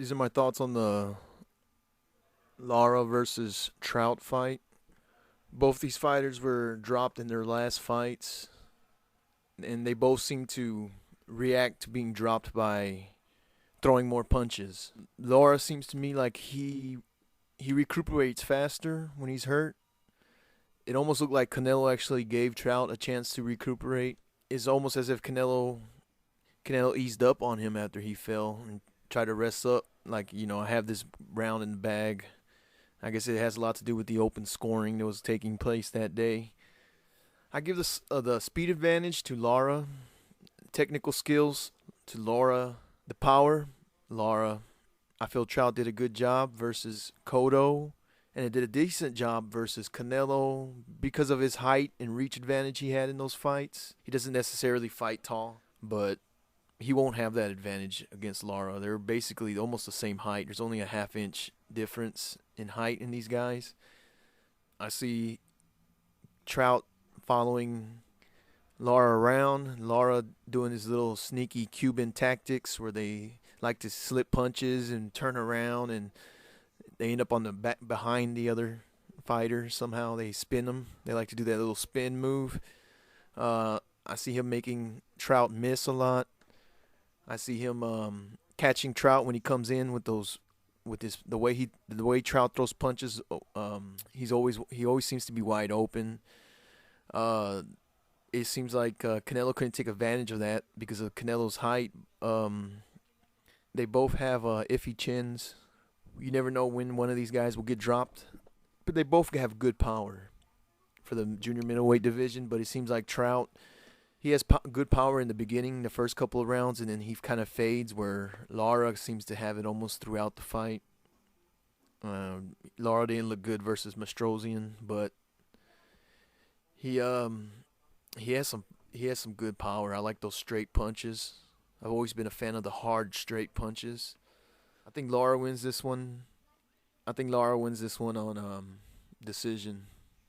These are my thoughts on the Lara versus Trout fight. Both these fighters were dropped in their last fights, and they both seem to react to being dropped by throwing more punches. Lara seems to me like he recuperates faster when he's hurt. It almost looked like Canelo actually gave Trout a chance to recuperate. It's almost as if Canelo eased up on him after he fell and tried to rest up. Like, I have this round in the bag. I guess it has a lot to do with the open scoring that was taking place that day. I give the speed advantage to Lara, technical skills to Lara, the power. Lara, I feel Trout did a good job versus Cotto, and it did a decent job versus Canelo because of his height and reach advantage he had in those fights. He doesn't necessarily fight tall, but he won't have that advantage against Lara. They're basically almost the same height. There's only a half-inch difference in height in these guys. I see Trout following Lara around. Lara doing his little sneaky Cuban tactics where they like to slip punches and turn around, and they end up on the back behind the other fighter. Somehow they spin them. They like to do that little spin move. I see him making Trout miss a lot. I see him catching Trout when he comes in with the way Trout throws punches. He always seems to be wide open. It seems like Canelo couldn't take advantage of that because of Canelo's height. They both have iffy chins. You never know when one of these guys will get dropped, but they both have good power for the junior middleweight division. But it seems like Trout, he has good power in the beginning, the first couple of rounds, and then he kind of fades, where Lara seems to have it almost throughout the fight. Lara didn't look good versus Mastrosian, but he has some good power. I like those straight punches. I've always been a fan of the hard straight punches. I think Lara wins this one. I think Lara wins this one on decision.